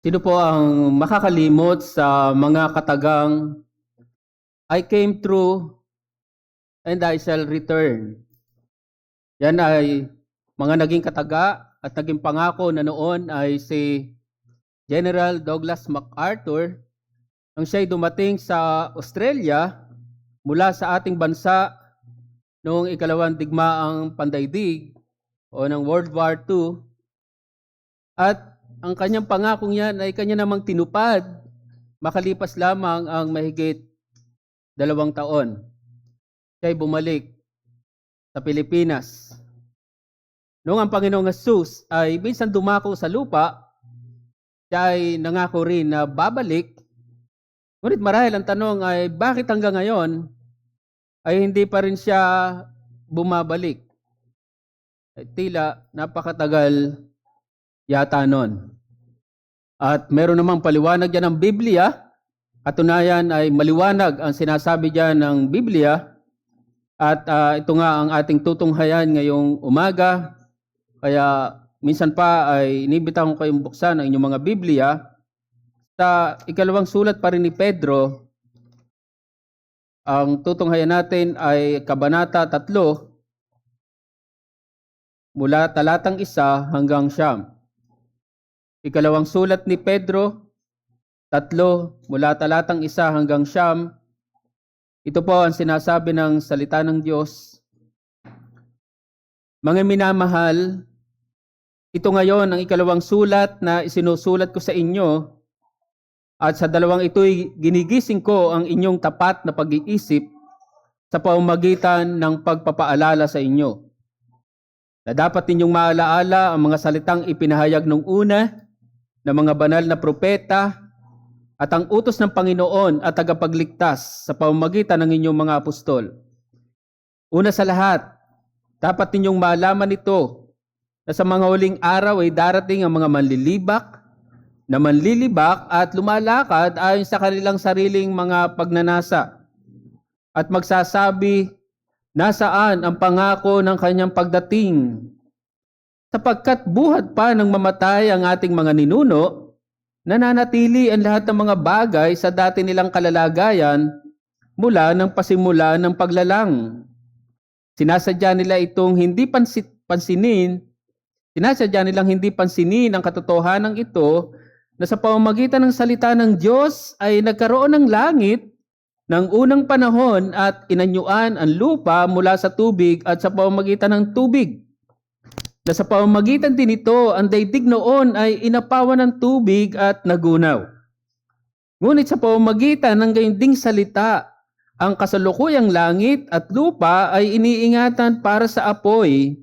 Sino po ang makakalimot sa mga katagang I came through and I shall return? Yan ay mga naging kataga at naging pangako na noon ay si General Douglas MacArthur nang siya'y dumating sa Australia mula sa ating bansa noong ikalawang digmaang pandaigdig o ng World War II. At ang kanyang pangakong yan ay kanya namang tinupad makalipas lamang ang mahigit 2 taon. Siya'y bumalik sa Pilipinas. Noong ang Panginoong Jesus ay minsan dumako sa lupa, siya ay nangako rin na babalik. Ngunit marahil ang tanong ay bakit hanggang ngayon ay hindi pa rin siya bumabalik? Ay, tila napakatagal yata nun. At meron namang paliwanag dyan ng Biblia. Katunayan ay maliwanag ang sinasabi dyan ng Biblia. At ito nga ang ating tutunghayan ngayong umaga. Kaya minsan pa ay inibitahan ko kayong buksan ang inyong mga Biblia. Sa ikalawang sulat pa rin ni Pedro, ang tutunghayan natin ay Kabanata 3, mula talatang 1 hanggang 9. Ikalawang sulat ni Pedro, 3, mula talatang 1 hanggang 9. Ito po ang sinasabi ng salita ng Diyos. Mga minamahal, ito ngayon ang ikalawang sulat na isinusulat ko sa inyo, at sa dalawang ito'y ginigising ko ang inyong tapat na pag-iisip sa pamamagitan ng pagpapaalala sa inyo. Na dapat ninyong maalaala ang mga salitang ipinahayag nung una ng mga banal na propeta at ang utos ng Panginoon at tagapagligtas sa pamamagitan ng inyong mga apostol. Una sa lahat, dapat ninyong malaman ito na sa mga huling araw ay darating ang mga manlilibak at lumalakad ayon sa kanilang sariling mga pagnanasa at magsasabi, nasaan ang pangako ng kanyang pagdating? Sapagkat buhat pa ng mamatay ang ating mga ninuno, nananatili ang lahat ng mga bagay sa dati nilang kalalagayan mula ng pasimula ng paglalang. Sinasadya nilang hindi pansinin ang katotohanan ito na sa pamamagitan ng salita ng Diyos ay nagkaroon ng langit ng unang panahon at inanyuan ang lupa mula sa tubig at sa pamamagitan ng tubig. Na sa pamamagitan din ito, ang daigdig noon ay inapawan ng tubig at nagunaw. Ngunit sa pamamagitan ng gayunding salita, ang kasalukuyang langit at lupa ay iniingatan para sa apoy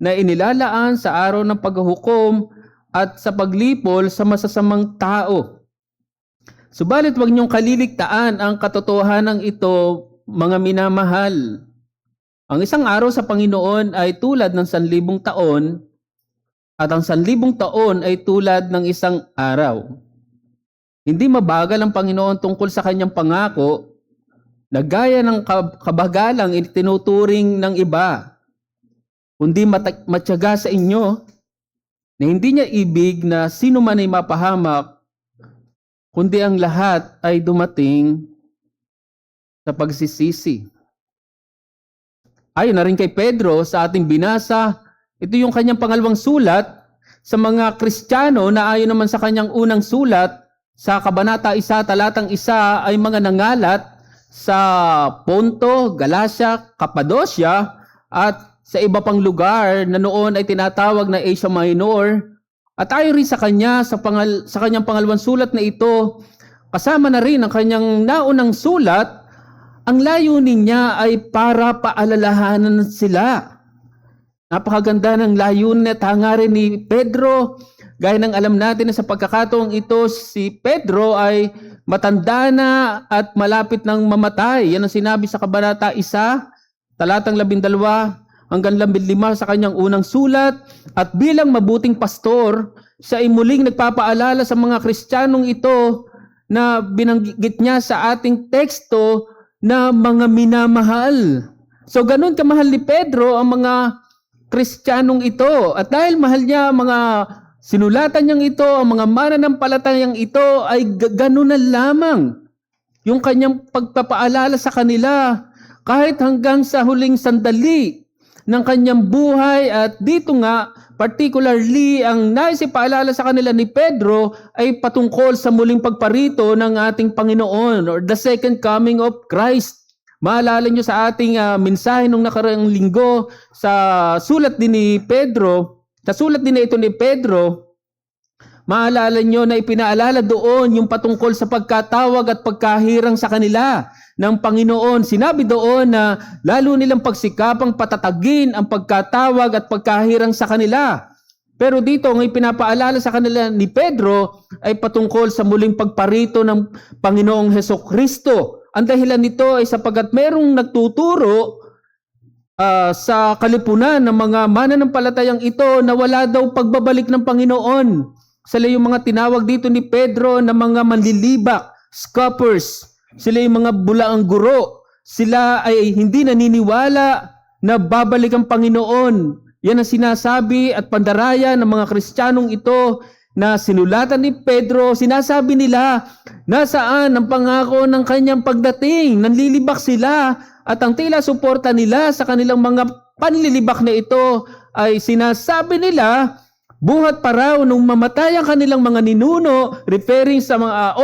na inilalaan sa araw ng paghuhukom at sa paglipol sa masasamang tao. Subalit huwag niyong kaliligtaan ang katotohanan ito, mga minamahal. Ang isang araw sa Panginoon ay tulad ng 1,000 taon at ang 1,000 taon ay tulad ng isang araw. Hindi mabagal ang Panginoon tungkol sa kanyang pangako na gaya ng kabagalang itinuturing ng iba, kundi matyaga sa inyo na hindi niya ibig na sino man ay mapahamak, kundi ang lahat ay dumating sa pagsisisi. Ayon na rin kay Pedro sa ating binasa, ito yung kanyang pangalawang sulat sa mga Kristiyano na ayon naman sa kanyang unang sulat sa Kabanata 1, talatang 1 ay mga nangalat sa Ponto, Galacia, Cappadocia at sa iba pang lugar na noon ay tinatawag na Asia Minor. At ayon rin sa kanya, sa kanyang pangalawang sulat na ito, kasama na rin ang kanyang naunang sulat, ang layunin niya ay para paalalahanan sila. Napakaganda ng layunin at hangarin ni Pedro. Gaya ng alam natin na sa pagkakataong ito, si Pedro ay matanda na at malapit ng mamatay. Yan ang sinabi sa Kabanata 1, talatang 12 hanggang 15 sa kanyang unang sulat. At bilang mabuting pastor, siya ay muling nagpapaalala sa mga Kristiyanong ito na binanggit niya sa ating teksto na mga minamahal. So ganun kamahal ni Pedro ang mga Kristiyanong ito. At dahil mahal niya mga Sinulatan niyang ito, ang mga mananampalatayang ito ay ganun na lamang. Yung kanyang pagpapaalala sa kanila kahit hanggang sa huling sandali ng kanyang buhay. At dito nga, particularly, ang nais ipaalala sa kanila ni Pedro ay patungkol sa muling pagparito ng ating Panginoon or the second coming of Christ. Maalala nyo sa ating mensahe nung nakaraang linggo sa sulat din ni Pedro, sa sulat din na ito ni Pedro, maalala nyo na ipinaalala doon yung patungkol sa pagkatawag at pagkahirang sa kanila ng Panginoon. Sinabi doon na lalo nilang pagsikapang patatagin ang pagkatawag at pagkahirang sa kanila. Pero dito, ang ipinapaalala sa kanila ni Pedro ay patungkol sa muling pagparito ng Panginoong Hesukristo. Ang dahilan nito ay sapagat merong nagtuturo sa kalipunan ng mga mananampalatayang ito na wala daw pagbabalik ng Panginoon. Sila yung mga tinawag dito ni Pedro na mga manlilibak, scoffers. Sila yung mga bulaang guro. Sila ay hindi naniniwala na babalik ang Panginoon. Yan ang sinasabi at pandaraya ng mga Kristiyanong ito na sinulatan ni Pedro. Sinasabi nila, nasaan ang pangako ng kanyang pagdating? Nanlilibak sila at ang tila suporta nila sa kanilang mga panlilibak na ito ay sinasabi nila, buhat pa raw nung mamatay ang kanilang mga ninuno, referring sa mga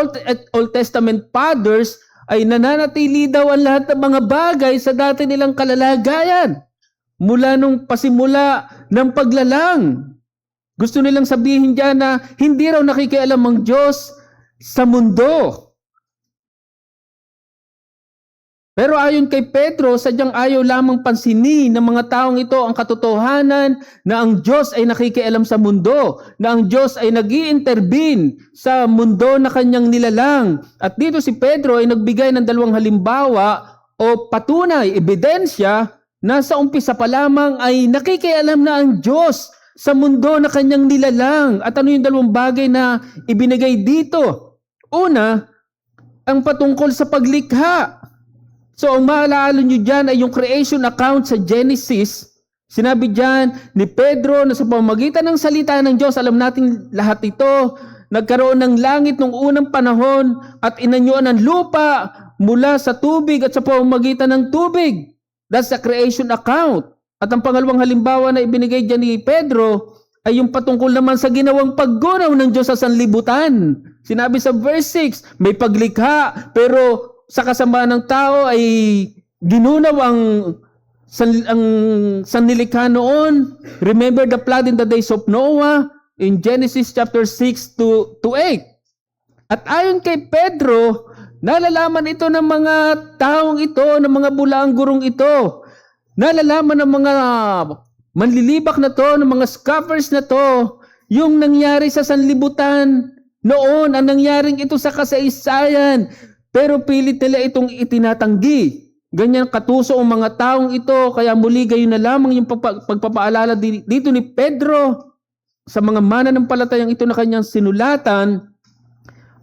Old Testament fathers, ay nananatili daw ang lahat ng mga bagay sa dati nilang kalalagayan. Mula nung pasimula ng paglalang. Gusto nilang sabihin diyan na hindi raw nakikialam ang Diyos sa mundo. Pero ayon kay Pedro, sadyang ayaw lamang pansinin ng mga taong ito ang katotohanan na ang Diyos ay nakikialam sa mundo, na ang Diyos ay nag-i-intervene sa mundo na kanyang nilalang. At dito si Pedro ay nagbigay ng dalawang halimbawa o patunay, ebidensya, na sa umpisa pa lamang ay nakikialam na ang Diyos sa mundo na kanyang nilalang. At ano yung dalawang bagay na ibinigay dito? Una, ang patungkol sa paglikha. So, ang maalala nyo dyan ay yung creation account sa Genesis. Sinabi dyan ni Pedro na sa pamamagitan ng salita ng Diyos, alam natin lahat ito, nagkaroon ng langit nung unang panahon at inanyuan ng lupa mula sa tubig at sa pamamagitan ng tubig. That's the creation account. At ang pangalawang halimbawa na ibinigay dyan ni Pedro ay yung patungkol naman sa ginawang paggunaw ng Diyos sa sanlibutan. Sinabi sa verse 6, may paglikha, pero sa kasamaan ng tao ay ginunaw ang sanlilikha noon. Remember the flood in the days of Noah in Genesis chapter 6 to 8. At ayon kay Pedro, nalalaman ito ng mga taong ito, ng mga bulaang gurong ito. Nalalaman ng mga manlilibak na to, ng mga scoffers na to, yung nangyari sa sanlibutan noon, ang nangyaring ito sa kasaysayan. Pero pilit nila itong itinatanggi. Ganyan katuso ang mga taong ito, kaya muli gayon na lamang yung pagpapaalala dito ni Pedro sa mga mananampalatayang ito na kanyang sinulatan.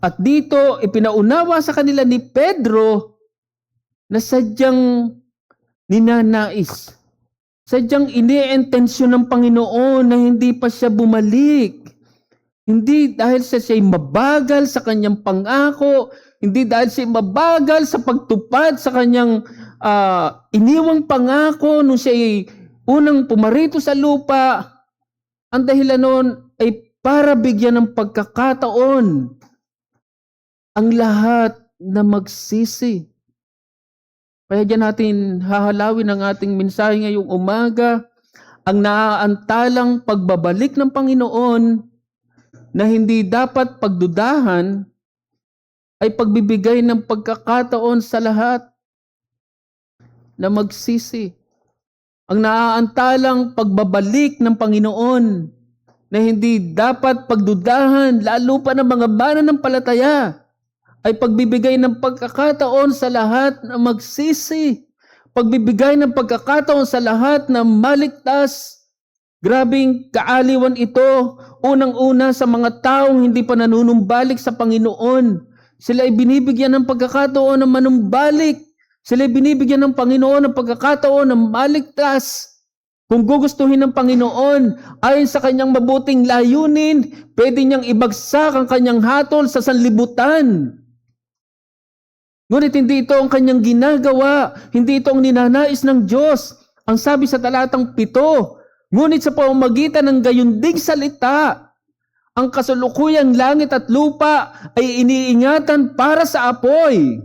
At dito, ipinaunawa sa kanila ni Pedro na sadyang ninanais. Sadyang iniintensyon ng Panginoon na hindi pa siya bumalik. Hindi dahil siya'y mabagal sa kanyang pangako, hindi dahil siya'y mabagal sa pagtupad sa kanyang iniwang pangako nung siya'y unang pumarito sa lupa. Ang dahilan noon ay para bigyan ng pagkakataon ang lahat na magsisi. Kaya dyan natin hahalawin ang ating mensahe ngayong umaga, ang naaantalang pagbabalik ng Panginoon na hindi dapat pagdudahan ay pagbibigay ng pagkakataon sa lahat na magsisi. Ang naaantalang pagbabalik ng Panginoon na hindi dapat pagdudahan, lalo pa ng mga mananampalataya, ay pagbibigay ng pagkakataon sa lahat na magsisi. Pagbibigay ng pagkakataon sa lahat na maligtas. Grabing kaaliwan ito. Unang-una sa mga taong hindi pa nanunumbalik sa Panginoon. Sila ay binibigyan ng pagkakataon na manumbalik. Sila ay binibigyan ng Panginoon ng pagkakataon na maligtas. Kung gugustuhin ng Panginoon, ayon sa kanyang mabuting layunin, pwede niyang ibagsak ang kanyang hatol sa sanlibutan. Ngunit hindi ito ang kanyang ginagawa, hindi ito ang ninanais ng Diyos. Ang sabi sa talatang 7, ngunit sa pamamagitan ng gayunding salita, ang kasalukuyang langit at lupa ay iniingatan para sa apoy.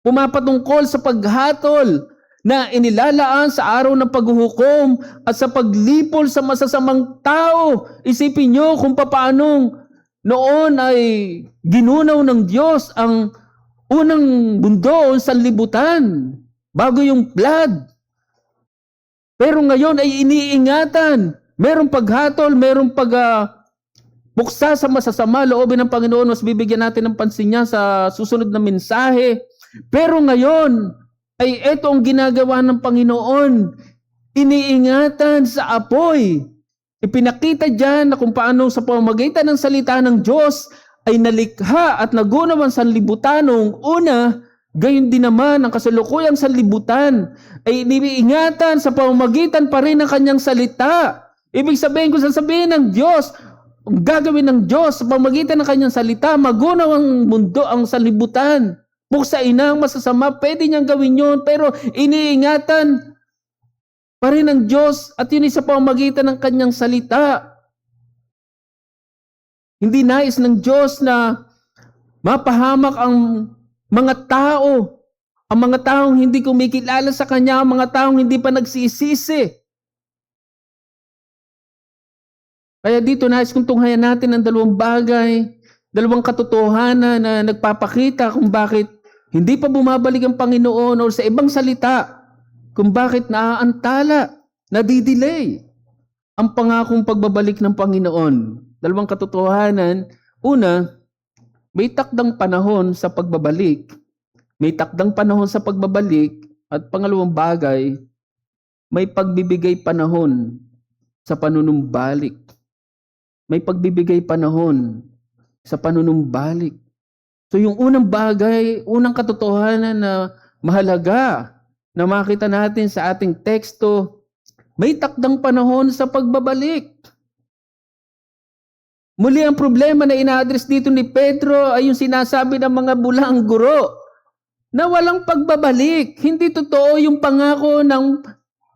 Pumapatungkol sa paghatol na inilalaan sa araw ng paghuhukom at sa paglipol sa masasamang tao. Isipin nyo kung paanong noon ay ginunaw ng Diyos ang unang mundo o sanlibutan bago yung flood. Pero ngayon ay iniingatan. Merong paghatol, merong buksa sa masasama loobin ng Panginoon. Mas bibigyan natin ng pansin niya sa susunod na mensahe. Pero ngayon ay ito ang ginagawa ng Panginoon. Iniingatan sa apoy. Ipinakita dyan na kung paano sa pamamagitan ng salita ng Diyos ay nalikha at nagunaw ang sanlibutan noong una, gayon din naman ang kasalukuyang sanlibutan ay iniingatan sa pamamagitan pa rin ng kanyang salita. Ibig sabihin, kung sasabihin ng Diyos, ang gagawin ng Diyos sa pamamagitan ng kanyang salita, magunaw ang mundo, ang sanlibutan. Buksain na ang masasama, pwede niyang gawin yun, pero iniingatan pa rin ng Diyos at yun sa pamamagitan ng kanyang salita. Hindi nais ng Diyos na mapahamak ang mga tao, ang mga taong hindi kumikilala sa Kanya, ang mga taong hindi pa nagsisisi. Kaya dito nais kong tunghayan natin ang dalawang bagay, dalawang katotohanan na nagpapakita kung bakit hindi pa bumabalik ang Panginoon o sa ibang salita, kung bakit naaantala, nadidelay ang pangakong pagbabalik ng Panginoon. Dalawang katotohanan. Una, may takdang panahon sa pagbabalik. May takdang panahon sa pagbabalik. At pangalawang bagay, may pagbibigay panahon sa panunumbalik. May pagbibigay panahon sa panunumbalik. So yung unang bagay, unang katotohanan na mahalaga na makita natin sa ating teksto, may takdang panahon sa pagbabalik. Muli ang problema na ina-address dito ni Pedro ay yung sinasabi ng mga bulaang guro na walang pagbabalik. Hindi totoo yung pangako ng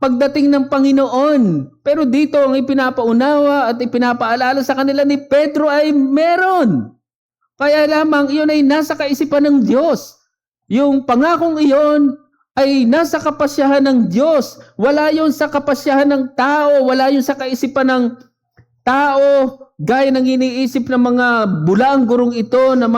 pagdating ng Panginoon. Pero dito ang ipinapaunawa at ipinapaalala sa kanila ni Pedro ay meron. Kaya lamang iyon ay nasa kaisipan ng Diyos. Yung pangakong iyon ay nasa kapasyahan ng Diyos. Wala yun sa kapasyahan ng tao. Wala yun sa kaisipan ng tao. Gaya ng iniisip ng mga bulaang gurong ito na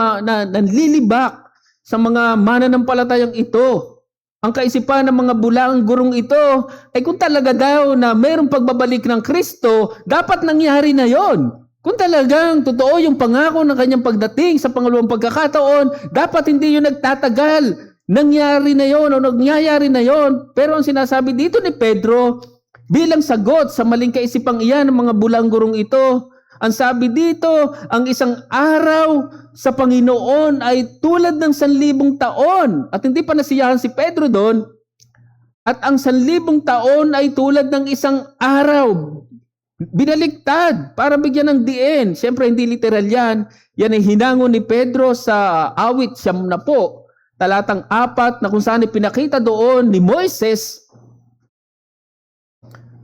nanlilibak sa mga mananampalatayang ito. Ang kaisipan ng mga bulaang gurong ito ay kung talaga daw na mayroong pagbabalik ng Kristo, dapat nangyari na yon. Kung talagang totoo yung pangako ng kanyang pagdating sa pangalawang pagkakataon, dapat hindi yun nagtatagal. Nangyari na yon o nangyayari na yon. Pero ang sinasabi dito ni Pedro, bilang sagot sa maling kaisipang iyan ng mga bulaang gurong ito, ang sabi dito, ang isang araw sa Panginoon ay tulad ng 1,000 taon. At hindi pa nasiyahan si Pedro doon. At ang 1,000 taon ay tulad ng isang araw. Binaliktad para bigyan ng diin. Siyempre hindi literal yan. Yan ay hinangon ni Pedro sa awit 10, talatang 4, na kung saan ipinakita doon ni Moises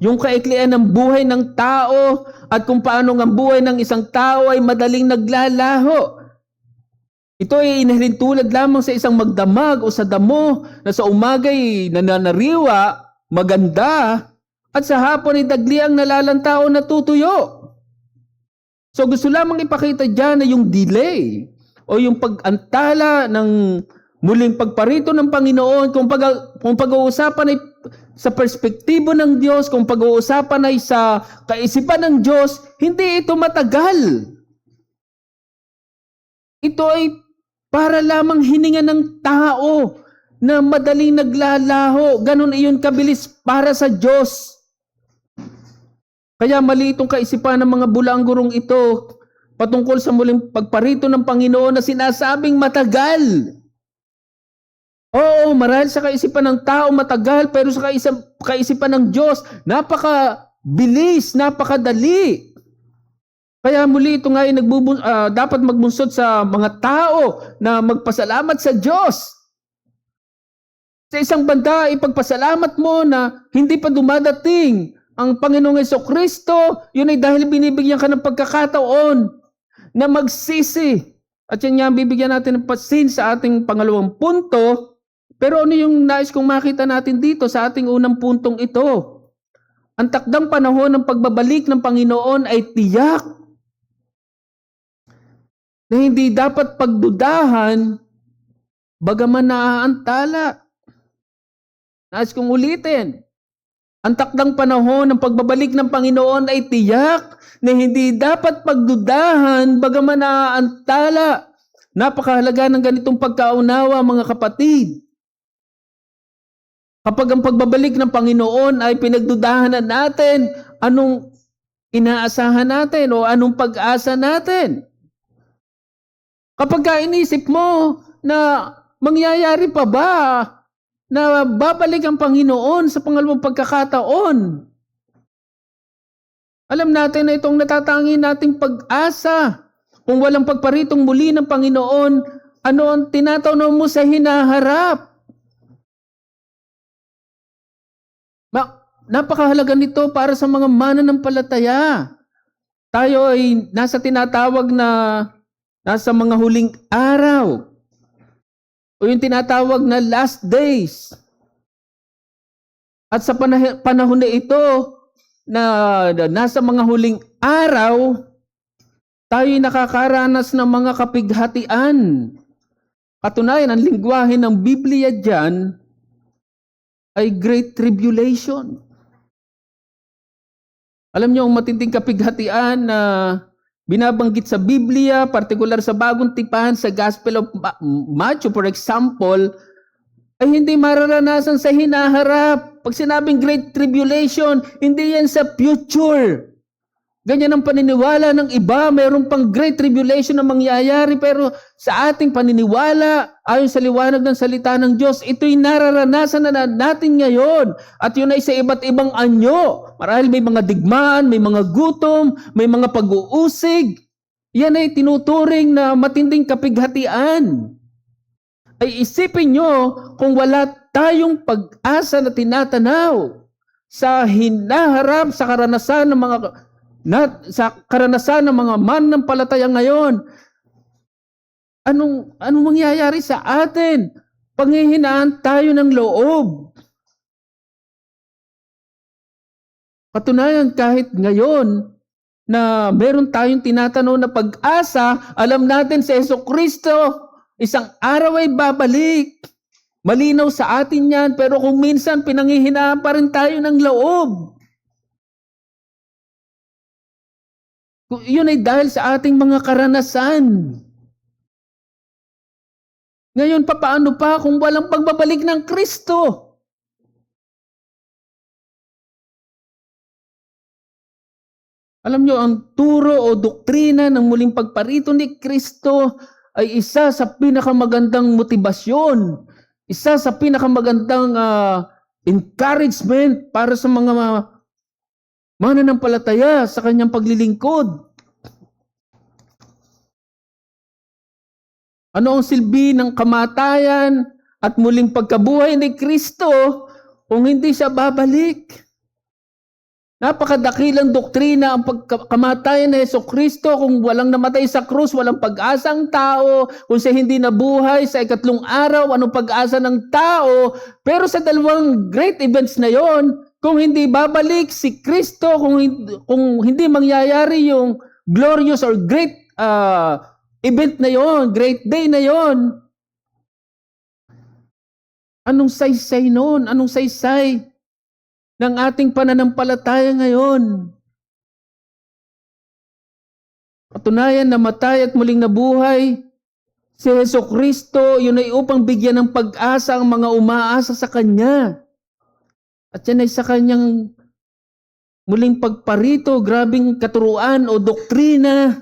yung kaiklian ng buhay ng tao at kung paano ang buhay ng isang tao ay madaling naglalaho. Ito ay inhalintulad lamang sa isang magdamag o sa damo na sa umagay nananariwa, maganda, at sa hapon ay dagliang nalalanta o natutuyo. So gusto lamang ipakita dyan na yung delay o yung pag-antala ng muling pagparito ng Panginoon, kung pag-uusapan ay sa perspektibo ng Diyos, kung pag-uusapan ay sa kaisipan ng Diyos, hindi ito matagal. Ito ay para lamang hininga ng tao na madaling naglalaho. Ganon iyon kabilis para sa Diyos. Kaya mali itong kaisipan ng mga bulaang gurong ito patungkol sa muling pagparito ng Panginoon na sinasabing matagal. Oo, marahil sa kaisipan ng tao matagal, pero sa kaisipan ng Diyos, napaka-bilis, napakadali. Kaya muli ito nga ay dapat magbunsod sa mga tao na magpasalamat sa Diyos. Sa isang banda, ipagpasalamat mo na hindi pa dumadating ang Panginoong Jesucristo. Yun ay dahil binibigyan ka ng pagkakataon na magsisi. At yan nga, bibigyan natin ng pasin sa ating pangalawang punto. Pero ano yung nais kong makita natin dito sa ating unang puntong ito? Ang takdang panahon ng pagbabalik ng Panginoon ay tiyak na hindi dapat pagdudahan bagaman naaantala. Nais kong ulitin, ang takdang panahon ng pagbabalik ng Panginoon ay tiyak na hindi dapat pagdudahan bagaman naaantala. Napakahalaga ng ganitong pagkaunawa, mga kapatid. Kapag ang pagbabalik ng Panginoon ay pinagdudahan natin, anong inaasahan natin o anong pag-asa natin? Kapag inisip mo na mangyayari pa ba na babalik ang Panginoon sa pangalawang pagkakataon, alam natin na itong natatangi nating pag-asa. Kung walang pagparitong muli ng Panginoon, ano ang tinatanaw mo sa hinaharap? Napakahalaga nito para sa mga mananampalataya. Tayo ay nasa tinatawag na nasa mga huling araw. O yung tinatawag na last days. At sa panahon na ito, na nasa mga huling araw, tayo'y nakakaranas ng mga kapighatian. Katunayan, ang lingwahe ng Biblia dyan ay Great Tribulation. Alam niyo, ang matinding kapighatian na binabanggit sa Biblia, partikular sa Bagong Tipan, sa Gospel of Matthew, for example, ay hindi mararanasan sa hinaharap. Pag sinabing Great Tribulation, hindi yan sa future. Ganyan ang paniniwala ng iba. Mayroon pang Great Tribulation na mangyayari, pero sa ating paniniwala, ayon sa liwanag ng salita ng Diyos, ito'y nararanasan na natin ngayon. At yun ay sa iba't ibang anyo. Marahil may mga digmaan, may mga gutom, may mga pag-uusig. Yan ay tinuturing na matinding kapighatian. Ay isipin nyo kung wala tayong pag-asa na tinatanaw sa hinaharap sa karanasan ng mga mananampalataya ngayon, anong mangyayari sa atin? Panghihinaan tayo ng loob. Katunayan, kahit ngayon na meron tayong tinatanaw na pag-asa, alam natin si Jesucristo isang araw ay babalik. Malinaw sa atin yan, pero kung minsan pinanghihinaan pa rin tayo ng loob. Yun ay dahil sa ating mga karanasan. Ngayon, paano pa kung walang pagbabalik ng Kristo? Alam nyo, ang turo o doktrina ng muling pagparito ni Kristo ay isa sa pinakamagandang motibasyon, isa sa pinakamagandang encouragement para sa mga mananampalataya sa kanyang paglilingkod. Ano ang silbi ng kamatayan at muling pagkabuhay ni Kristo kung hindi siya babalik? Napakadakilang doktrina ang pagkamatayan ni Jesucristo. Kung walang namatay sa krus, walang pag-asa ang tao. Kung siya hindi nabuhay sa ikatlong araw, anong pag-asa ng tao? Pero sa dalawang great events na yon, kung hindi babalik si Kristo, kung hindi mangyayari yung glorious or great event na yon, great day na yon, anong saysay noon? Anong saysay ng ating pananampalataya ngayon? Katunayan, namatay at muling nabuhay si Jesucristo. Yun ay upang bigyan ng pag-asa ang mga umaasa sa Kanya. At yan ay sa Kanyang muling pagparito. Grabing katuruan o doktrina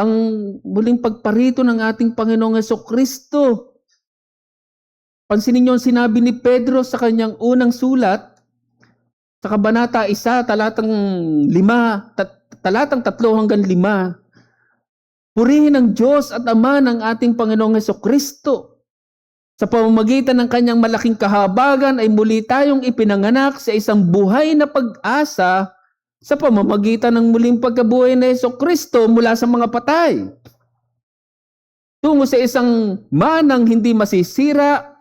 ang muling pagparito ng ating Panginoong Jesucristo. Pansinin niyo ang sinabi ni Pedro sa kanyang unang sulat, sa Kabanata 1, talatang 3 hanggang 5. Purihin ang Diyos at Ama ng ating Panginoong Hesukristo. Sa pamamagitan ng kanyang malaking kahabagan ay muli tayong ipinanganak sa isang buhay na pag-asa sa pamamagitan ng muling pagkabuhay ni Hesukristo mula sa mga patay. Tungo sa isang manang hindi masisira,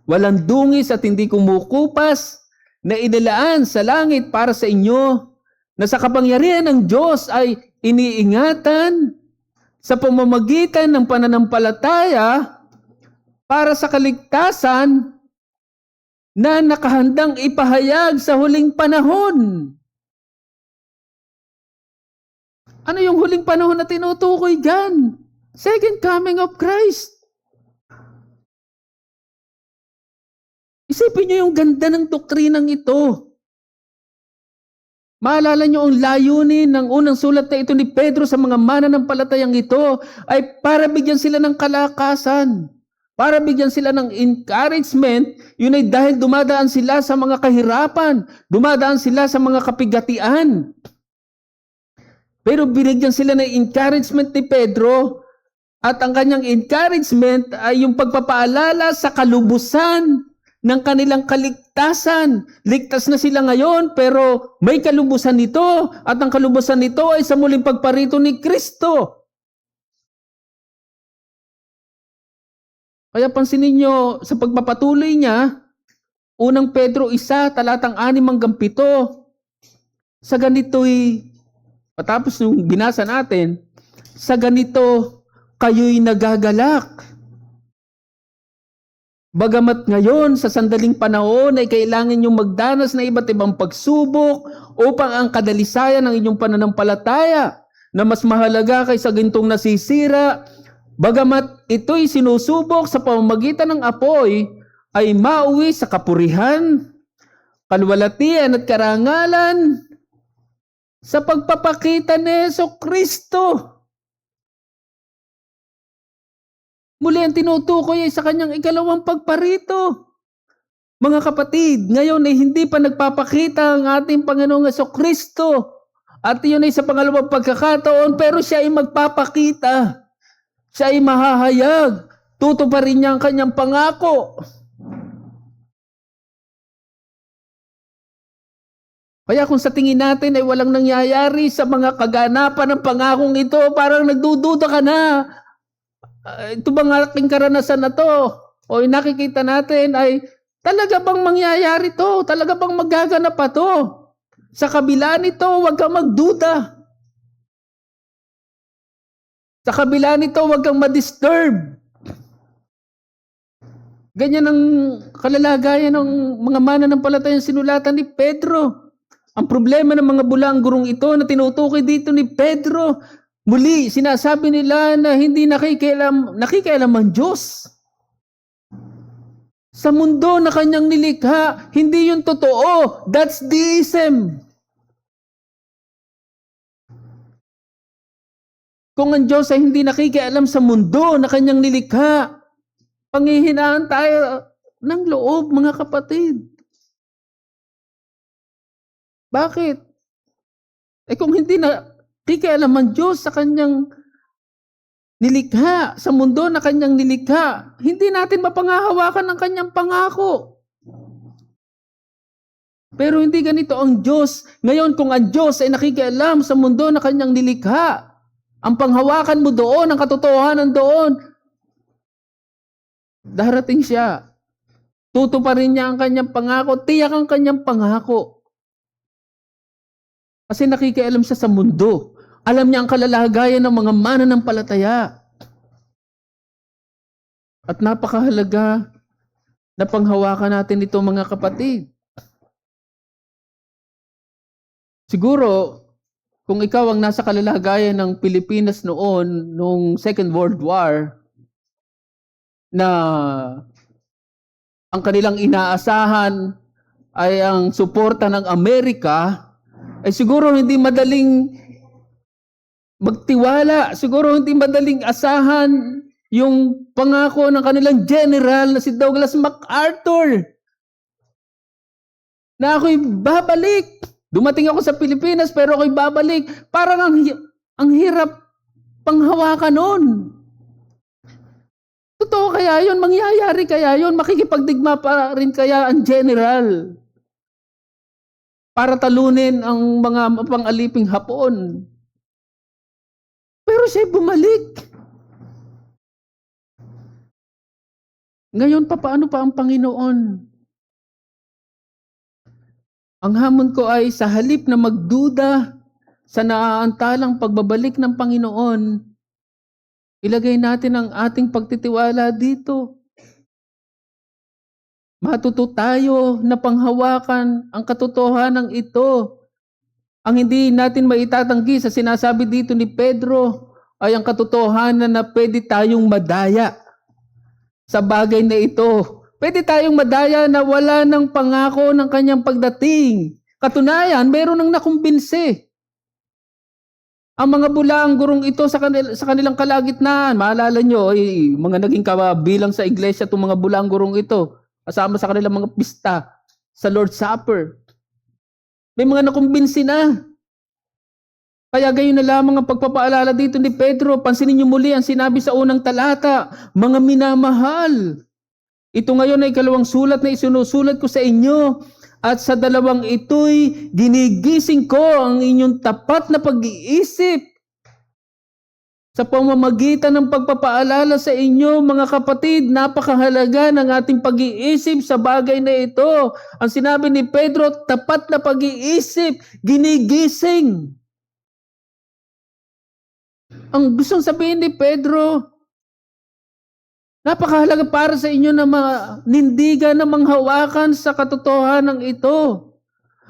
walang dungis at hindi kumukupas, na inilaan sa langit para sa inyo, na sa kapangyarihan ng Diyos ay iniingatan sa pamamagitan ng pananampalataya para sa kaligtasan na nakahandang ipahayag sa huling panahon. Ano yung huling panahon na tinutukoy dyan? Second coming of Christ. Isipin niyo yung ganda ng doktrinang ito. Maalala niyo ang layunin ng unang sulat na ito ni Pedro sa mga mananampalatayang ito ay para bigyan sila ng kalakasan, para bigyan sila ng encouragement. Yun ay dahil dumadaan sila sa mga kahirapan, dumadaan sila sa mga kapigatian. Pero binigyan sila ng encouragement ni Pedro, at ang kanyang encouragement ay yung pagpapaalala sa kalubusan ng kanilang kaligtasan. Ligtas na sila ngayon, pero may kalubusan nito, at ang kalubusan nito ay sa muling pagparito ni Kristo. Kaya pansinin nyo, sa pagpapatuloy niya, unang Pedro 1, talatang 6 hanggang 7, sa ganito'y, patapos nung binasa natin, sa ganito, kayo'y nagagalak. Bagamat ngayon, sa sandaling panahon ay kailangan niyong magdanas na iba't ibang pagsubok upang ang kadalisayan ng inyong pananampalataya na mas mahalaga kaysa gintong nasisira, bagamat ito'y sinusubok sa pamamagitan ng apoy, ay mauwi sa kapurihan, kalwalatian at karangalan sa pagpapakita ni Hesukristo. Muli ang tinutukoy ay sa kanyang ikalawang pagparito. Mga kapatid, ngayon ay hindi pa nagpapakita ang ating Panginoong Hesukristo. At iyon ay sa pangalawang pagkakataon, pero siya ay magpapakita. Siya ay mahahayag. Tutuparin niya ang kanyang pangako. Kaya kung sa tingin natin ay walang nangyayari sa mga kaganapan ng pangakong ito, parang nagdududa ka na. Ito bang aking karanasan na to? O nakikita natin ay talaga bang mangyayari to? Talaga bang magaganap pa to? Sa kabila nito, huwag kang magduda. Sa kabila nito, huwag kang ma-disturb. Ganyan ang kalalagayan ng mga mananampalatayang sinulatan ni Pedro. Ang problema ng mga bulang gurong ito na tinutukoy dito ni Pedro, muli, sinasabi nila na hindi nakikialam ang Diyos. Sa mundo na kanyang nilikha, hindi yun totoo. That's deism. Kung ang Diyos ay hindi nakikialam sa mundo na kanyang nilikha, panghihinaan tayo ng loob, mga kapatid. Bakit? Kung hindi nakikialam ang Diyos sa kanyang nilikha, sa mundo na kanyang nilikha, hindi natin mapangahawakan ang kanyang pangako. Pero hindi ganito ang Diyos. Ngayon, kung ang Diyos ay nakikialam sa mundo na kanyang nilikha, ang panghawakan mo doon, ang katotohanan doon, darating siya. Tutuparin niya ang kanyang pangako, tiyak ang kanyang pangako. Kasi nakikialam siya sa mundo. Alam niya ang kalalagayan ng mga mananampalataya. At napakahalaga na panghawakan natin ito, mga kapatid. Siguro, kung ikaw ang nasa kalalagayan ng Pilipinas noong Second World War, na ang kanilang inaasahan ay ang suporta ng Amerika, ay siguro hindi madaling magtiwala, siguro hindi madaling asahan yung pangako ng kanilang general na si Douglas MacArthur na ako'y babalik. Dumating ako sa Pilipinas pero ako'y babalik. Parang ang hirap panghawakan nun. Totoo kaya yun? Mangyayari kaya yun? Makikipagdigma pa rin kaya ang general para talunin ang mga mapangaliping Hapon? Pero siya'y bumalik. Ngayon, paano pa ang Panginoon? Ang hamon ko ay sa halip na magduda sa naaantalang pagbabalik ng Panginoon, ilagay natin ang ating pagtitiwala dito. Matuto tayo na panghawakan ang katotohanan ito. Ang hindi natin maitatanggi sa sinasabi dito ni Pedro ay ang katotohanan na pwede tayong madaya sa bagay na ito. Pwede tayong madaya na wala ng pangako ng kanyang pagdating. Katunayan, meron nang nakumbinsi. Ang mga bulaang gurong ito sa kanilang kalagitnaan, maalala nyo, mga naging kabilang sa iglesia itong mga bulaang gurong ito, kasama sa kanilang mga pista sa Lord's Supper. May mga nakumbinsi na. Kaya gayon na lamang ang pagpapaalala dito ni Pedro. Pansinin niyo muli ang sinabi sa unang talata, mga minamahal. Ito ngayon ay ikalawang sulat na isinusulat ko sa inyo. At sa dalawang ito'y ginigising ko ang inyong tapat na pag-iisip. Sa pamamagitan ng pagpapaalala sa inyo, mga kapatid, napakahalaga ng ating pag-iisip sa bagay na ito. Ang sinabi ni Pedro, tapat na pag-iisip, ginigising. Ang gustong sabihin ni Pedro, napakahalaga para sa inyo na manindigan na manghawakan sa katotohanan ito.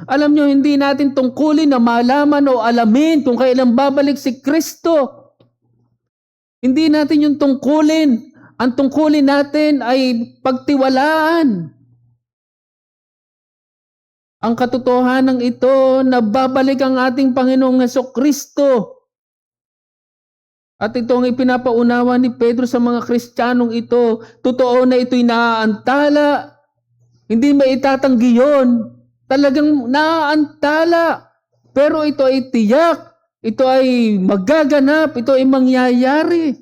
Alam nyo, hindi natin tungkulin na malaman o alamin kung kailan babalik si Kristo. Hindi natin yung tungkulin. Ang tungkulin natin ay pagtiwalaan ang katotohanan ito na babalik ang ating Panginoong Hesukristo. At ito ang ipinapaunawa ni Pedro sa mga Kristiyanong ito. Totoo na ito'y naaantala. Hindi maitatanggi yun. Talagang naaantala. Pero ito ay tiyak. Ito ay magaganap. Ito ay mangyayari.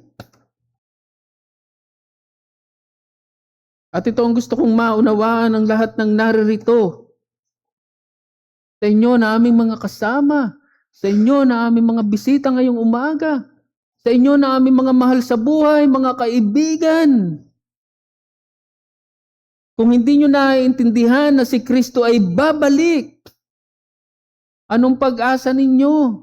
At ito ang gusto kong maunawaan ng lahat ng naririto. Sa inyo na aming mga kasama. Sa inyo na aming mga bisita ngayong umaga. Sa inyo na aming mga mahal sa buhay, mga kaibigan. Kung hindi nyo naiintindihan na si Kristo ay babalik, anong pag-asa ninyo?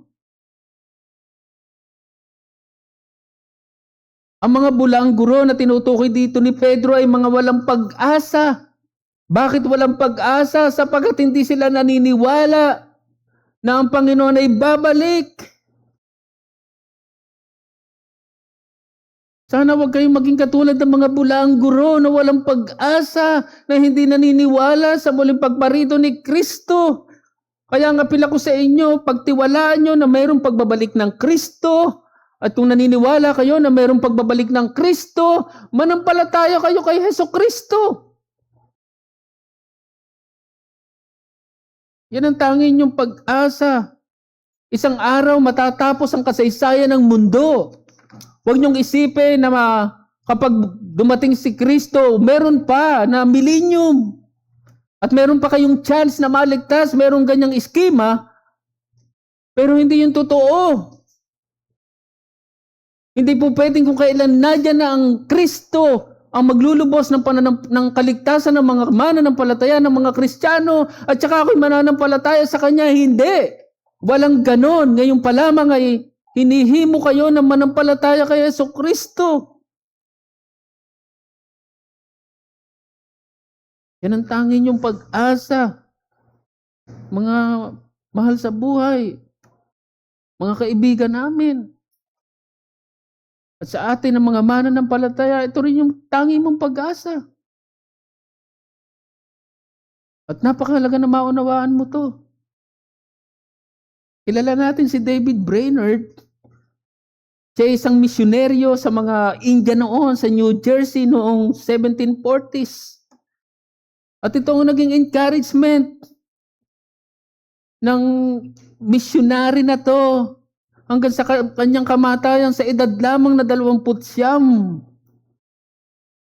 Ang mga bulaang guro na tinutukoy dito ni Pedro ay mga walang pag-asa. Bakit walang pag-asa? Sapagkat hindi sila naniniwala na ang Panginoon ay babalik. Sana wag kayong maging katulad ng mga bulaang guro na walang pag-asa, na hindi naniniwala sa muling pagparito ni Kristo. Kaya nga pila ko sa inyo, pagtiwalaan nyo na mayroong pagbabalik ng Kristo, at kung naniniwala kayo na mayroong pagbabalik ng Kristo, manampalataya kayo kay Hesukristo. Yan ang tanging yung pag-asa. Isang araw matatapos ang kasaysayan ng mundo. Huwag niyong isipin na kapag dumating si Kristo, meron pa na millennium. At meron pa kayong chance na maligtas, meron ganyang eskema. Pero hindi yung totoo. Hindi po pwedeng kung kailan nadyan na ang Kristo ang maglulubos ng kaligtasan ng mga mananampalataya, ng mga Kristiyano, at saka ako'y mananampalataya sa Kanya. Hindi. Walang ganon. Ngayon pa lamang ay hinihimo kayo na manampalataya kay Hesukristo. Yan ang tanging yung pag-asa. Mga mahal sa buhay, mga kaibigan namin. At sa atin ng mga mananampalataya, ito rin yung tanging mong pag-asa. At napakahalaga na maunawaan mo to. Kilala natin si David Brainerd. Siya isang misyonaryo sa mga India noon, sa New Jersey noong 1740s. At ito ang naging encouragement ng missionary na to hanggang sa kanyang kamatayan sa edad lamang na 29.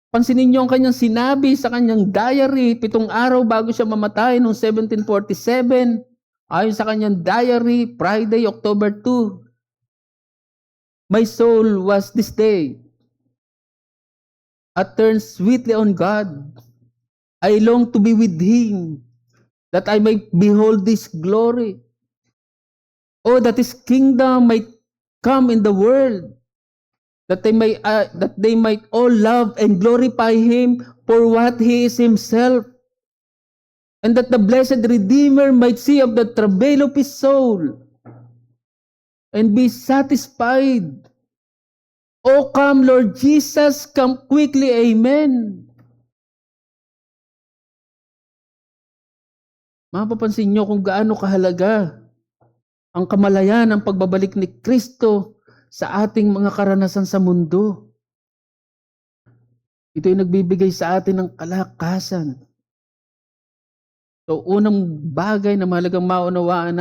Pansinin niyo ang kanyang sinabi sa kanyang diary 7 araw bago siya mamatay noong 1747. Ayon sa kanyang diary, Friday, October 2. My soul was this day turned sweetly on God. I long to be with Him, that I might behold His glory. Oh, that His kingdom might come in the world, that they might all love and glorify Him for what He is Himself, and that the blessed Redeemer might see of the travail of His soul and be satisfied. Oh, come, Lord Jesus, come quickly. Amen. Mapapansin nyo kung gaano kahalaga ang kamalayan ng pagbabalik ni Kristo sa ating mga karanasan sa mundo. Ito ay nagbibigay sa atin ng kalakasan. So, unang bagay na mahalagang maunawaan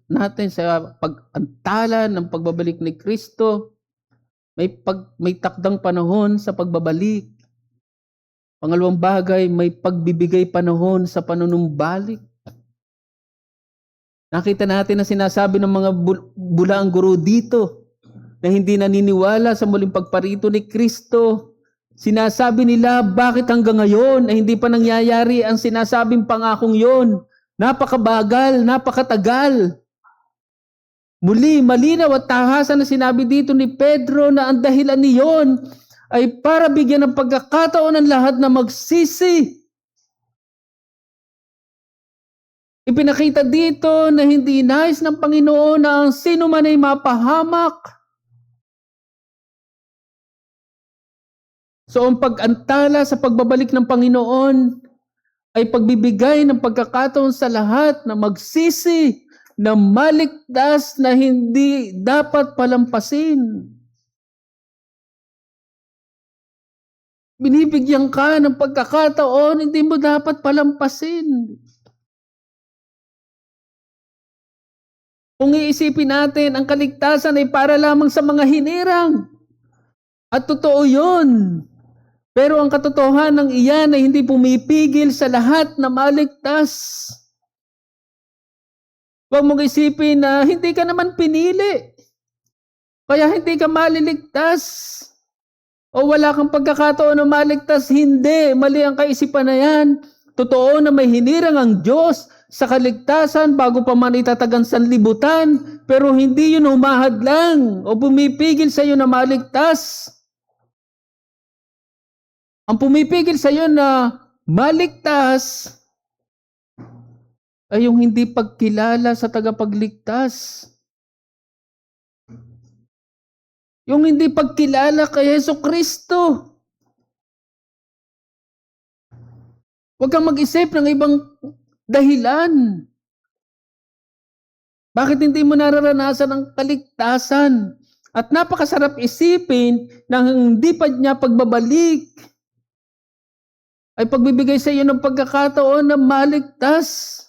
natin sa pag-antala ng pagbabalik ni Kristo, may takdang panahon sa pagbabalik. Pangalawang bagay, may pagbibigay panahon sa panunumbalik. Nakita natin na sinasabi ng mga bulaang guro dito na hindi naniniwala sa muling pagparito ni Kristo. Sinasabi nila, bakit hanggang ngayon ay hindi pa nangyayari ang sinasabing pangakong yon? Napakabagal, napakatagal. Muli, malinaw at tahasan na sinabi dito ni Pedro na ang dahilan niyon ay para bigyan ng pagkakataon ng lahat na magsisi. Ipinakita dito na hindi nais ng Panginoon na ang sino man ay mapahamak. So ang pag-antala sa pagbabalik ng Panginoon ay pagbibigay ng pagkakataon sa lahat na magsisi, na maligtas, na hindi dapat palampasin. Binibigyan ka ng pagkakataon, hindi mo dapat palampasin. Kung iisipin natin, ang kaligtasan ay para lamang sa mga hinirang. At totoo yun. Pero ang katotohanan ng iyan ay hindi pumipigil sa lahat na maligtas. Huwag mong isipin na hindi ka naman pinili. Kaya hindi ka maliligtas. O wala kang pagkakataon na maligtas. Hindi. Mali ang kaisipan na yan. Totoo na may hinirang ang Diyos sa kaligtasan bago pa man itatagang sanlibutan. Pero hindi yun humahadlang o pumipigil sa iyo na maligtas. Ang pumipigil sa iyo na maligtas ay yung hindi pagkilala sa tagapagligtas. Yung hindi pagkilala kay Jesucristo. Huwag kang mag-isip ng ibang dahilan. Bakit hindi mo nararanasan ang kaligtasan? At napakasarap isipin na hindi pa niya pagbabalik ay pagbibigay sa iyo ng pagkakataon na maligtas.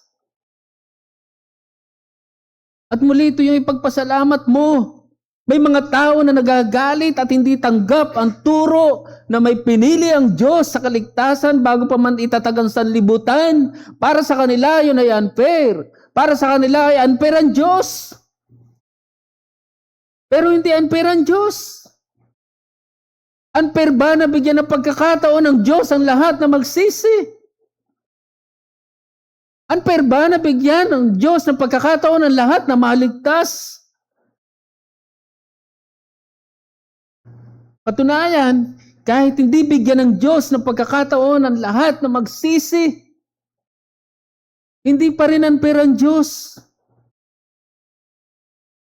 At muli ito yung ipagpasalamat mo. May mga tao na nagagalit at hindi tanggap ang turo na may pinili ang Diyos sa kaligtasan bago pa man itatagang sanlibutan. Para sa kanila yun ay unfair. Para sa kanila ay unfair ang Diyos. Pero hindi unfair ang Diyos. Unfair ba na bigyan ng pagkakataon ng Diyos ang lahat na magsisi? Unfair ba na bigyan ng Diyos ng pagkakataon ng lahat na maligtas? Katunayan, kahit hindi bigyan ng Diyos ng pagkakataon ng lahat na magsisi, hindi pa rin unfair ang Diyos.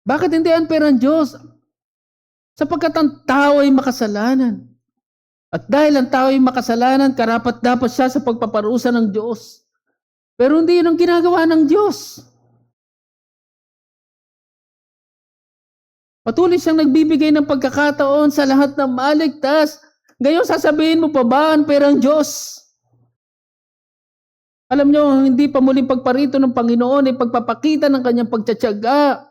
Bakit hindi unfair ang Diyos? Sapagkat ang tao ay makasalanan. At dahil ang tao ay makasalanan, karapat-dapat siya sa pagpaparusa ng Diyos. Pero hindi yun ang ginagawa ng Diyos. Patuloy siyang nagbibigay ng pagkakataon sa lahat ng maligtas. Ngayon sasabihin mo pa ba ang perang Diyos? Alam nyo, hindi pa muling pagparito ng Panginoon ay pagpapakita ng kanyang pagtsatsaga.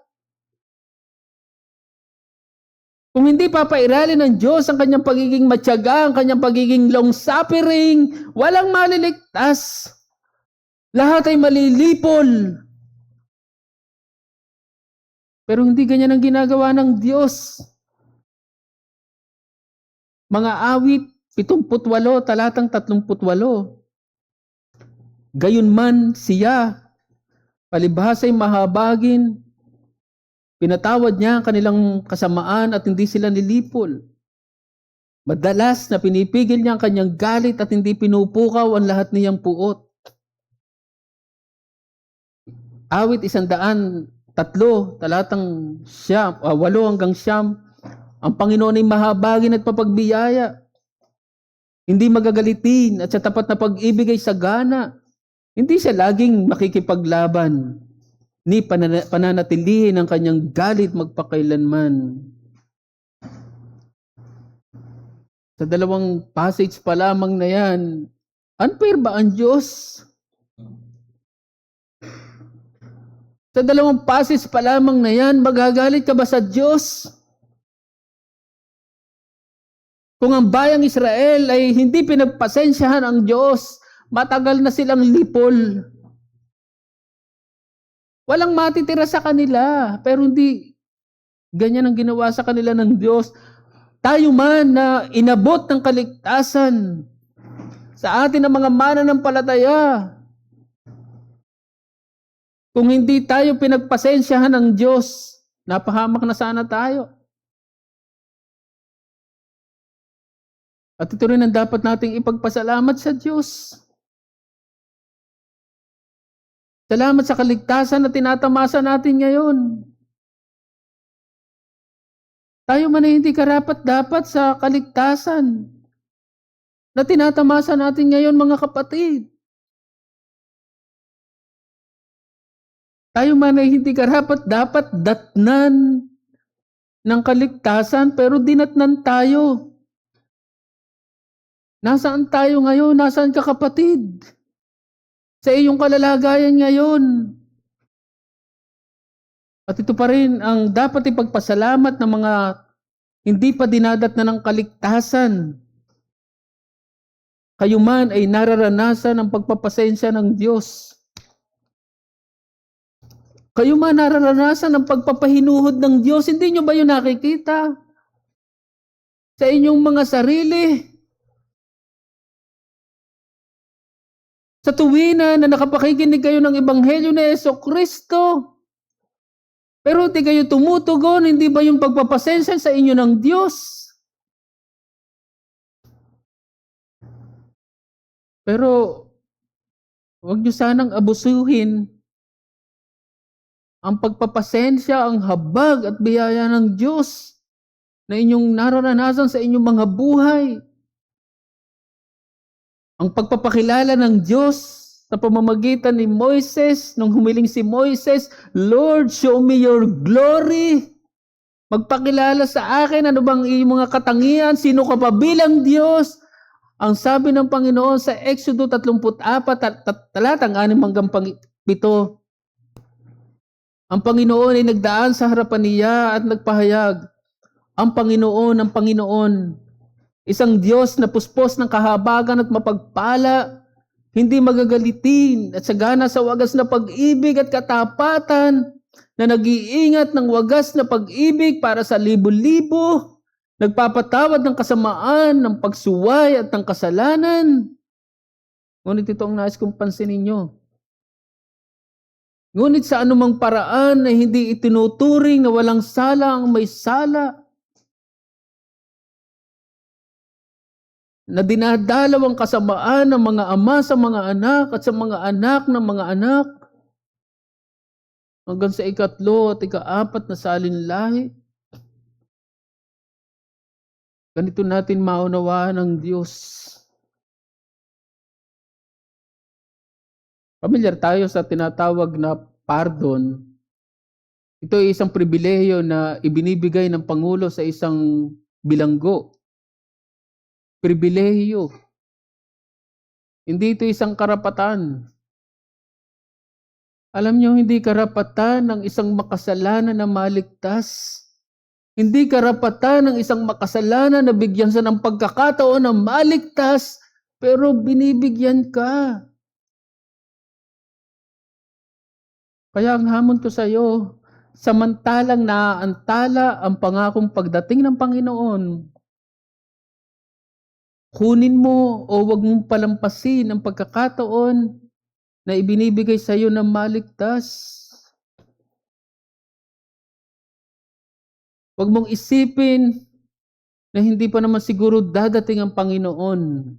Kung hindi papairalin ng Diyos ang kanyang pagiging matyaga, ang kanyang pagiging long-suffering, walang maliligtas. Lahat ay malilipol. Pero hindi ganyan ang ginagawa ng Diyos. Mga awit, 78, talatang 38. Gayunman siya, palibhasa'y mahabagin, pinatawad niya ang kanilang kasamaan at hindi sila nilipol. Madalas na pinipigil niya ang kanyang galit at hindi pinupukaw ang lahat niyang puot. Awit 103, talatang 8 hanggang 9. Ang Panginoon ay mahabagin at papagbiyaya. Hindi magagalitin at sa tapat na pag-ibig ay sagana. Hindi siya laging makikipaglaban, ni pananatilihin ang kanyang galit magpakailanman. Sa dalawang passage pa lamang na yan, unfair ba ang Diyos? Sa dalawang passage pa lamang na yan, magagalit ka ba sa Diyos? Kung ang bayang Israel ay hindi pinagpasensyahan ang Diyos, matagal na silang lipol. Walang matitira sa kanila, pero hindi ganyan ang ginawa sa kanila ng Diyos. Tayo man na inabot ng kaligtasan sa atin ng mga mananampalataya, kung hindi tayo pinagpasensyahan ng Diyos, napahamak na sana tayo. At ito rin ang dapat nating ipagpasalamat sa Diyos. Salamat sa kaligtasan na tinatamasa natin ngayon. Tayo man ay hindi karapat-dapat sa kaligtasan na tinatamasa natin ngayon, mga kapatid. Tayo man ay hindi karapat-dapat datnan ng kaligtasan, pero dinatnan tayo. Nasaan tayo ngayon? Nasaan ka, kapatid? Sa iyong kalalagayan ngayon. At ito pa rin ang dapat ipagpasalamat ng mga hindi pa dinadatnan ng kaligtasan. Kayo man ay nararanasan ang pagpapasensya ng Diyos. Kayo man nararanasan ang pagpapahinuhod ng Diyos. Hindi nyo ba yun nakikita? Sa inyong mga sarili. Sa tuwina na nakapakikinig kayo ng Ebanghelyo ni Jesucristo. Pero hindi kayo tumutugon, hindi ba yung pagpapasensya sa inyo ng Diyos? Pero huwag nyo sanang abusuhin ang pagpapasensya, ang habag at biyaya ng Diyos na inyong nararanasan sa inyong mga buhay. Ang pagpapakilala ng Diyos sa pamamagitan ni Moises, nung humiling si Moises, Lord, show me your glory. Magpakilala sa akin, ano bang iyong mga katangian, sino ka pa bilang Diyos? Ang sabi ng Panginoon sa Exodo 34, talatang 6 hanggang 7, ang Panginoon ay nagdaan sa harapan niya at nagpahayag, ang Panginoon, isang Diyos na puspos ng kahabagan at mapagpala, hindi magagalitin at sagana sa wagas na pag-ibig at katapatan, na nag-iingat ng wagas na pag-ibig para sa libo-libo, nagpapatawad ng kasamaan, ng pagsuway at ng kasalanan. Ngunit ito ang nais kong pansinin nyo. Ngunit sa anumang paraan na hindi itinuturing na walang sala ang may sala, na dinadalaw ang kasamaan ng mga ama sa mga anak at sa mga anak ng mga anak, hanggang sa 3 at 4 na salinlahi. Ganito natin maunawaan ng Diyos. Pamilyar tayo sa tinatawag na pardon. Ito ay isang pribilehiyo na ibinibigay ng Pangulo sa isang bilanggo. Pribilehiyo. Hindi ito isang karapatan. Alam niyo, hindi karapatan ng isang makasalanan na maligtas. Hindi karapatan ng isang makasalanan na bigyan siya ng pagkakataon na maligtas, pero binibigyan ka. Kaya ang hamon ko sa iyo, samantalang naaantala ang pangakong pagdating ng Panginoon, kunin mo o wag mong palampasin ang pagkakataon na ibinibigay sa iyo ng maligtas. Wag mong isipin na hindi pa naman siguro dadating ang Panginoon.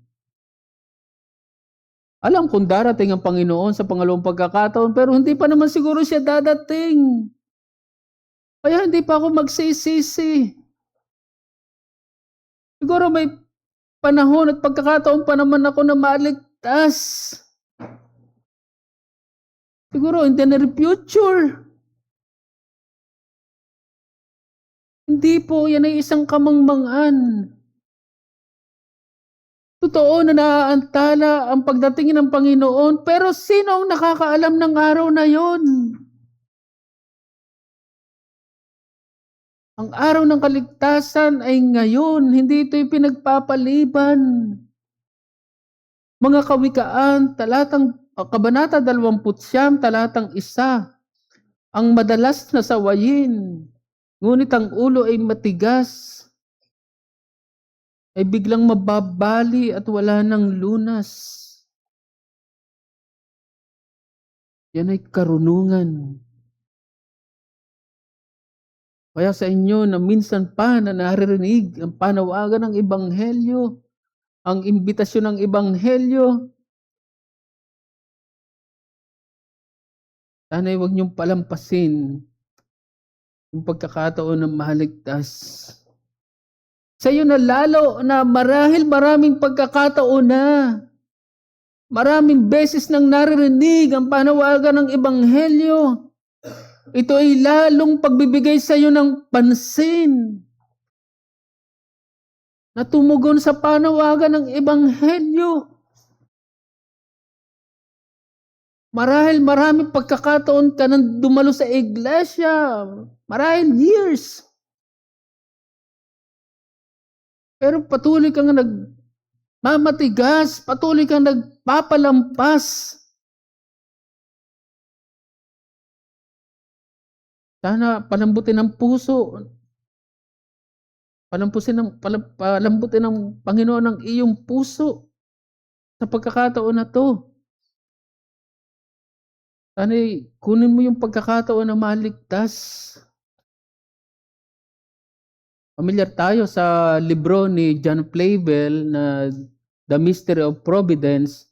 Alam kong darating ang Panginoon sa pangalawang pagkakataon, pero hindi pa naman siguro siya dadating. Kaya hindi pa ako magsisisi. Siguro may panahon at pagkakataon pa naman ako na maligtas. Siguro in the near future. Hindi po, yan ay isang kamangmangan. Totoo na naaantala ang pagdating ng Panginoon, pero sino ang nakakaalam ng araw na yon? Ang araw ng kaligtasan ay ngayon, hindi ito'y pinagpapaliban. Mga Kawikaan, Kabanata 29, talatang 1, ang madalas na sawayin, ngunit ang ulo ay matigas, ay biglang mababali at wala ng lunas. Yan ay karunungan. Kaya sa inyo na minsan pa na naririnig ang panawagan ng Ebanghelyo, ang imbitasyon ng Ebanghelyo, sana'y huwag niyong palampasin yung pagkakataon ng maligtas. Sa iyo na lalo na marahil maraming pagkakataon na, maraming beses nang naririnig ang panawagan ng Ebanghelyo, ito ay lalong pagbibigay sa iyo ng pansin na tumugon sa panawagan ng Ebanghelyo. Marahil maraming pagkakataon ka nang dumalo sa iglesia, marahil years. Pero patuloy kang nagmamatigas, patuloy kang nagpapalampas. Sana palambutin ng puso. Palambutin ng Panginoon ang iyong puso sa pagkakataon na to. Sana'y kunin mo yung pagkakataon na maligtas. Pamilyar tayo sa libro ni John Flavel na The Mystery of Providence.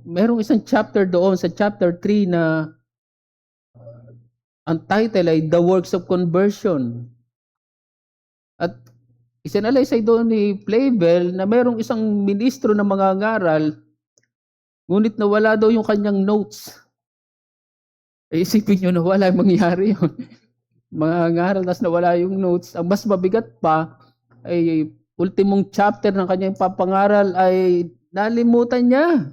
Merong isang chapter doon, sa chapter 3, na ang title ay The Works of Conversion. At isinalaysay doon ni Flavel na mayroong isang ministro na mangangaral, ngunit nawala daw yung kanyang notes. Isipin nyo na wala yung mangyari yun. Mangangaral tas nawala yung notes. Ang mas mabigat pa ay ultimong chapter ng kanyang papangaral ay nalimutan niya.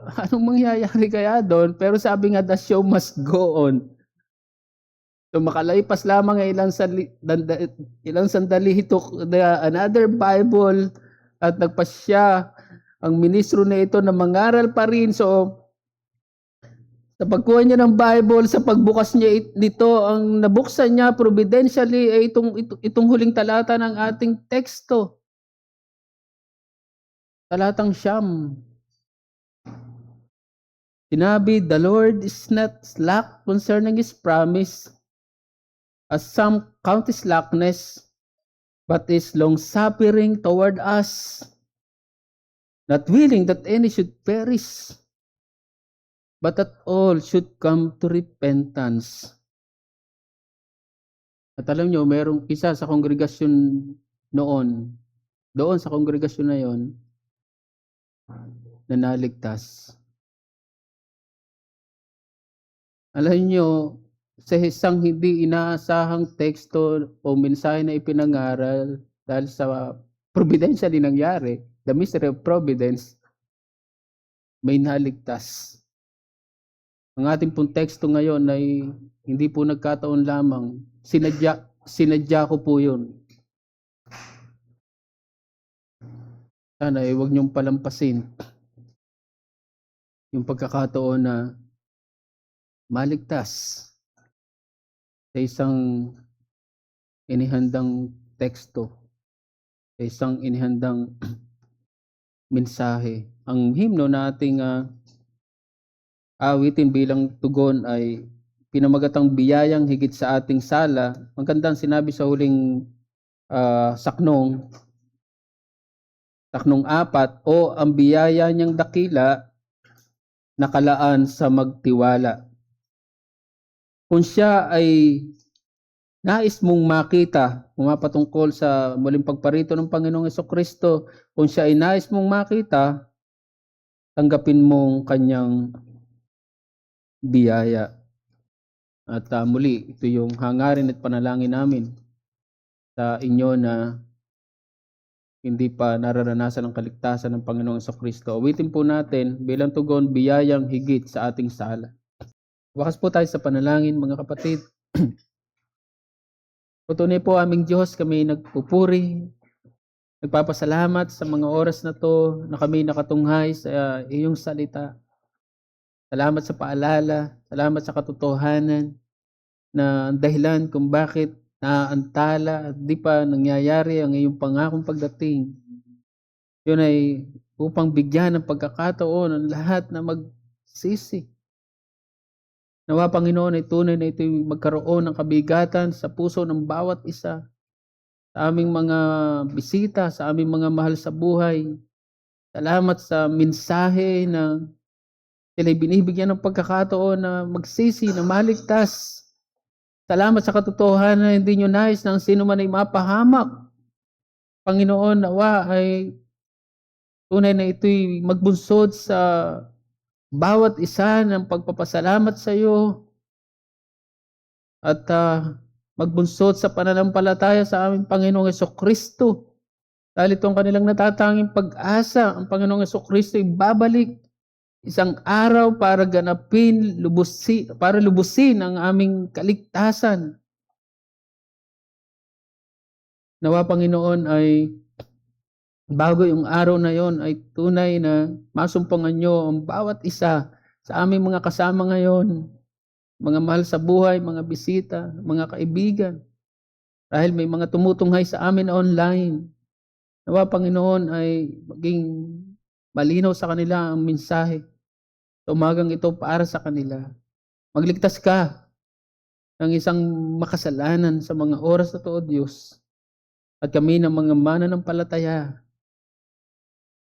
Anong mangyayari kaya doon? Pero sabi nga, the show must go on. So makalipas lamang ilang sandali, he took another Bible at nagpasya ang ministro na ito na mangaral pa rin. So sa pagkuha niya ng Bible, sa pagbukas niya nito, ang nabuksan niya providentially ay itong huling talata ng ating teksto. Talatang 9. Sinabi, the Lord is not slack concerning His promise, as some count slackness, but is long-suffering toward us, not willing that any should perish, but that all should come to repentance. At alam nyo, mayroong isa sa kongregasyon noon, doon sa kongregasyon na yon, na naligtas. Alam niyo, sa isang hindi inaasahang teksto o mensahe na ipinangaral dahil sa providential din nangyari, the mystery of providence, may naligtas. Ang ating pong teksto ngayon ay hindi po nagkataon lamang. Sinadya ko po yun. Sana huwag niyong palampasin yung pagkakataon na maligtas sa isang inihandang teksto, sa isang inihandang mensahe. Ang himno na ating awitin bilang tugon ay pinamagatang biyayang higit sa ating sala. Magandang sinabi sa huling saknong 4, o ang biyaya niyang dakila nakalaan sa magtiwala. Kung siya ay nais mong makita, pumapatungkol sa muling pagparito ng Panginoong Jesucristo, kung siya ay nais mong makita, tanggapin mong kanyang biyaya. At muli, ito yung hangarin at panalangin namin sa inyo na hindi pa nararanasan ang kaligtasan ng Panginoong Jesucristo. Awitin po natin bilang tugon biyayang higit sa ating sala. Wakas po tayo sa panalangin, mga kapatid. Tunay po aming Diyos, kami nagpupuri, nagpapasalamat sa mga oras na to na kami nakatunghay sa iyong salita. Salamat sa paalala, salamat sa katotohanan na dahilan kung bakit naantala at di pa nangyayari ang iyong pangakong pagdating. Yun ay upang bigyan ng pagkakataon ang lahat na magsisi. Nawa Panginoon ay tunay na ito'y magkaroon ng kabigatan sa puso ng bawat isa, sa aming mga bisita, sa aming mga mahal sa buhay. Salamat sa mensahe na sila'y binibigyan ng pagkakataon na magsisi, na maligtas. Salamat sa katotohanan na hindi nyo nais na ang sino man ay mapahamak. Panginoon, nawa ay tunay na ito'y magbunsod sa bawat isa ng pagpapasalamat sa iyo at magbunsod sa pananampalataya sa aming Panginoong Jesucristo. Dahil itong kanilang natatanging pag-asa, ang Panginoong Jesucristo ay babalik isang araw para ganapin, para lubusin ang aming kaligtasan. Nawa Panginoon ay bago yung araw na yon ay tunay na masumpangan nyo ang bawat isa sa aming mga kasama ngayon, mga mahal sa buhay, mga bisita, mga kaibigan. Dahil may mga tumutunghay sa amin online. Nawa Panginoon ay maging malinaw sa kanila ang mensahe. Sa umagang ito para sa kanila. Magligtas ka ng isang makasalanan sa mga oras na to, O Diyos. At kami ng mga mananampalataya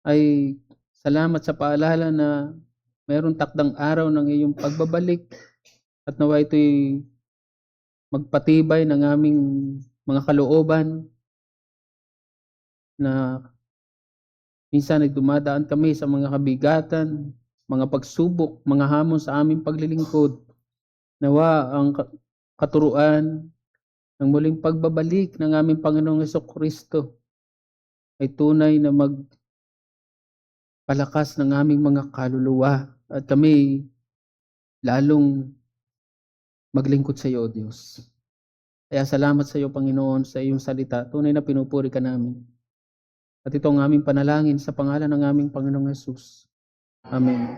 ay salamat sa paalala na mayroong takdang araw ng iyong pagbabalik at nawa ito'y magpatibay ng aming mga kalooban na minsan ay dumadaan kami sa mga kabigatan, mga pagsubok, mga hamon sa aming paglilingkod. Nawa ang katuruan ng muling pagbabalik ng aming Panginoong Jesucristo ay tunay na magpalakas ng aming mga kaluluwa at kami lalong maglingkod sa iyo, O Diyos. Kaya salamat sa iyo, Panginoon, sa iyong salita. Tunay na pinupuri ka namin. At ito ang aming panalangin sa pangalan ng aming Panginoong Jesus. Amen.